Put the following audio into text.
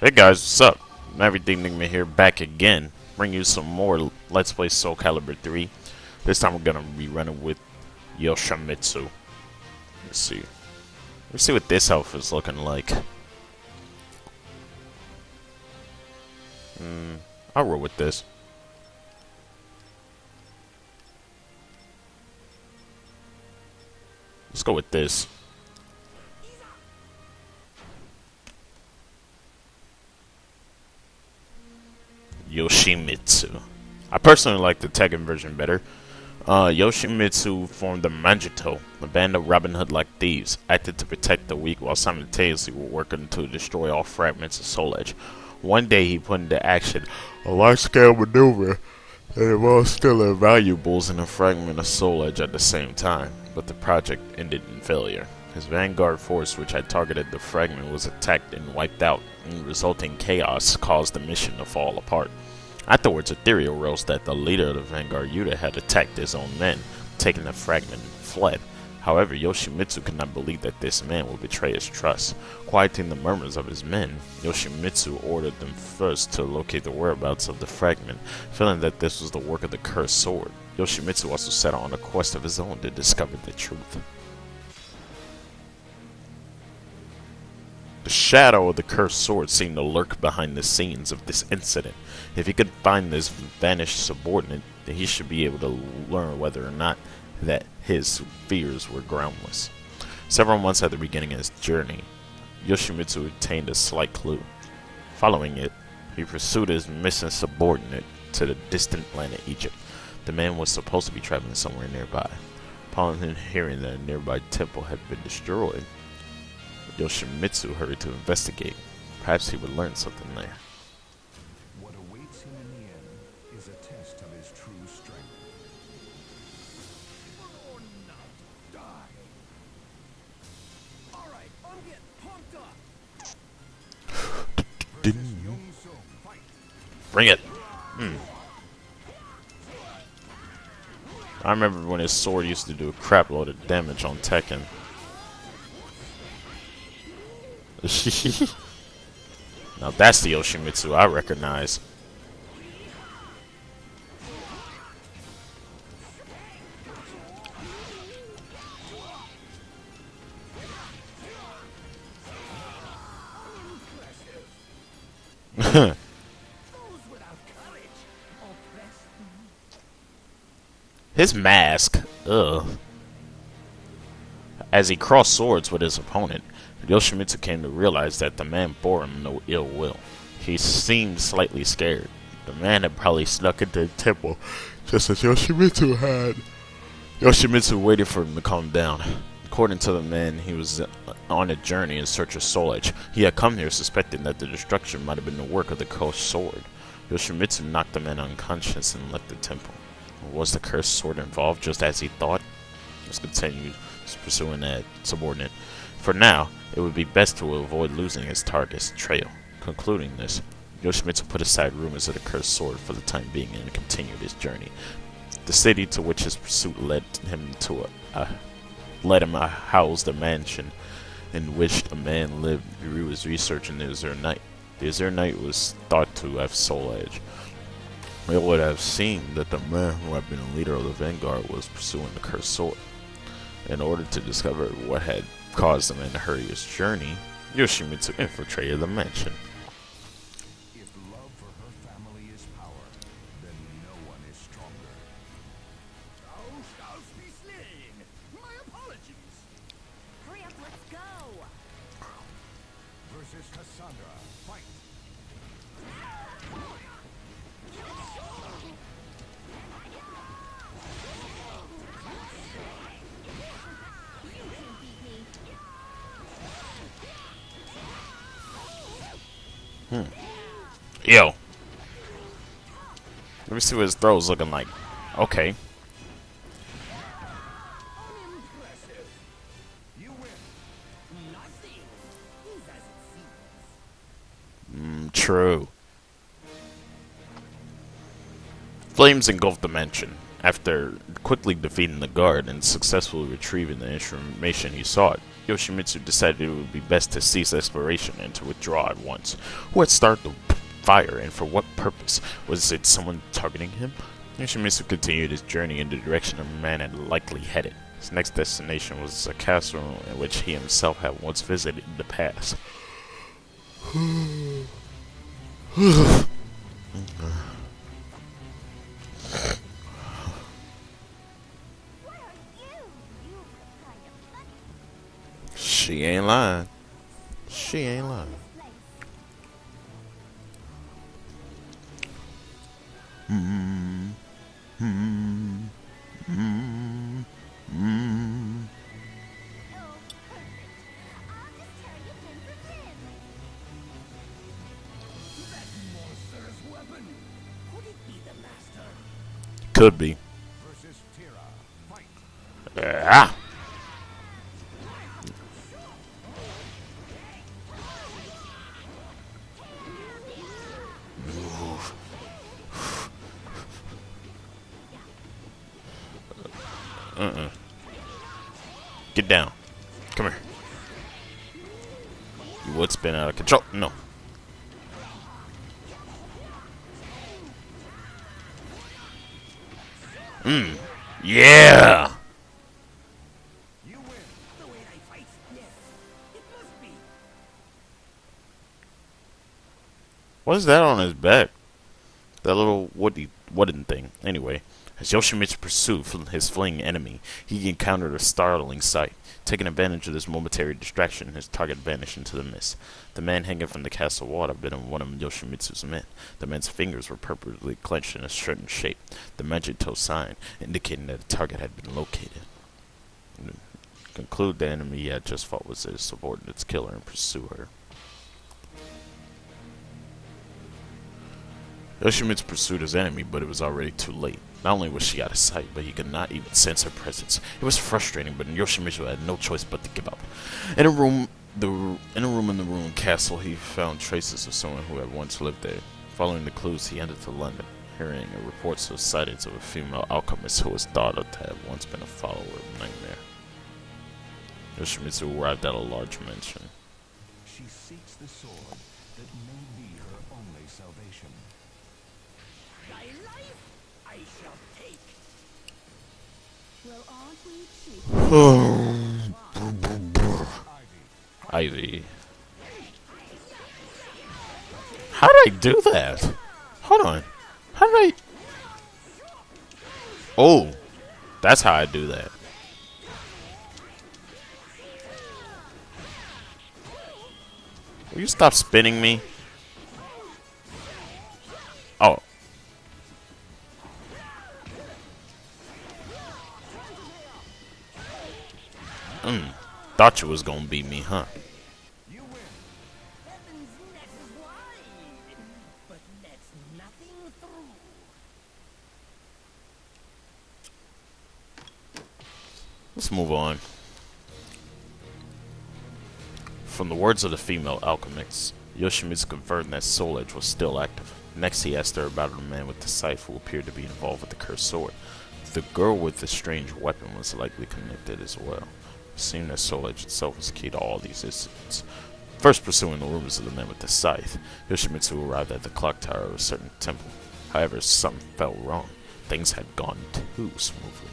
Hey guys, what's up? Everything Nigma here, back again. Bring you some more Let's Play Soul Calibur 3. This time we're gonna be running with Yoshimitsu. Let's see. Let's see what this elf is looking like. I'll roll with this. Let's go with this. Yoshimitsu. I personally like the Tekken version better. Yoshimitsu formed the Manjito, a band of Robin Hood-like thieves, acted to protect the weak while simultaneously working to destroy all fragments of Soul Edge. One day he put into action a large-scale maneuver that involved stealing valuables and a fragment of Soul Edge at the same time, but the project ended in failure. His vanguard force, which had targeted the fragment, was attacked and wiped out, and resulting chaos caused the mission to fall apart. Afterwards, a theory arose that the leader of the vanguard Yuta had attacked his own men, taken the fragment, and fled. However, Yoshimitsu could not believe that this man would betray his trust. Quieting the murmurs of his men, Yoshimitsu ordered them first to locate the whereabouts of the fragment, feeling that this was the work of the cursed sword. Yoshimitsu also set out on a quest of his own to discover the truth. The shadow of the cursed sword seemed to lurk behind the scenes of this incident. If he could find this vanished subordinate, then he should be able to learn whether or not that his fears were groundless. Several months after beginning his journey, Yoshimitsu obtained a slight clue. Following it, he pursued his missing subordinate to the distant planet Egypt. The man was supposed to be traveling somewhere nearby. Upon him hearing that a nearby temple had been destroyed, Yoshimitsu hurried to investigate. Perhaps he would learn something there. What awaits him in the end is a test of his true strength. Or not die. Alright, I'm getting pumped up. Bring it! I remember when his sword used to do a crap load of damage on Tekken. Now that's the Yoshimitsu I recognize. His mask, ugh. As he crossed swords with his opponent, Yoshimitsu came to realize that the man bore him no ill will. He seemed slightly scared. The man had probably snuck into the temple, just as Yoshimitsu had. Yoshimitsu waited for him to calm down. According to the man, he was on a journey in search of Soul Edge. He had come here suspecting that the destruction might have been the work of the cursed sword. Yoshimitsu knocked the man unconscious and left the temple. Was the cursed sword involved just as he thought? Let's continue pursuing that subordinate. For now, it would be best to avoid losing his target's trail. Concluding this, Yoshimitsu put aside rumors of the cursed sword for the time being and continued his journey. The city to which his pursuit led him housed a mansion in which a man lived who was researching the Azure Knight. The Azure Knight was thought to have Soul Edge. It would have seemed that the man who had been the leader of the vanguard was pursuing the cursed sword. In order to discover what had caused the man to hurry his journey, Yoshimitsu infiltrated the mansion. If love for her family is power, then no one is stronger. Thou shalt be slain. My apologies. Hurry up, let's go! Versus Cassandra. Fight. Yo. Let me see what his throw's looking like. Okay. Unimpressive. You win. Nothing is as it seems. True. Flames engulfed the mansion. After quickly defeating the guard and successfully retrieving the information he sought, Yoshimitsu decided it would be best to cease exploration and to withdraw at once. Who had started the fire, and for what purpose? Was it someone targeting him? Yoshimitsu continued his journey in the direction the man had likely headed. His next destination was a castle in which he himself had once visited in the past. What are you? You look kind of funny. She ain't lying. She ain't lying. This place. Oh, perfect. I'll just tear you limb from limb. That monstrous weapon! Could it be the master? Could be. Versus Tira. Fight! Ah! Get down. Come here. You would spin out of control. No. Yeah! You win! The way I fight? Yes. It must be. What is that on his back? That little wooden thing. Anyway, as Yoshimitsu pursued his fleeing enemy, he encountered a startling sight. Taking advantage of this momentary distraction, his target vanished into the mist. The man hanging from the castle wall had been one of Yoshimitsu's men. The man's fingers were purposely clenched in a certain shape, the Magento sign, indicating that the target had been located. Conclude the enemy he had just fought was his subordinate's killer and pursue her. Yoshimitsu pursued his enemy, but it was already too late. Not only was she out of sight, but he could not even sense her presence. It was frustrating, but Yoshimitsu had no choice but to give up. In a room in the ruined castle, he found traces of someone who had once lived there. Following the clues, he headed to London, hearing reports of sightings of a female alchemist who was thought to have once been a follower of Nightmare. Yoshimitsu arrived at a large mansion. She seeks the sword that may be her only salvation. Thy life I shall take. Well, aren't we cheap? Ivy. How did I do that? Hold on. How did I... Oh. That's how I do that. Will you stop spinning me? Oh. Thought you was gonna beat me, huh? You win. Heaven's net is wide, but lets nothing through. Let's move on. From the words of the female alchemist, Yoshimitsu confirmed that Soul Edge was still active. Next, he asked her about the man with the scythe who appeared to be involved with the cursed sword. The girl with the strange weapon was likely connected as well. It seemed that Soul Edge itself was key to all these incidents. First pursuing the rumors of the man with the scythe, Yoshimitsu arrived at the clock tower of a certain temple. However, something felt wrong. Things had gone too smoothly.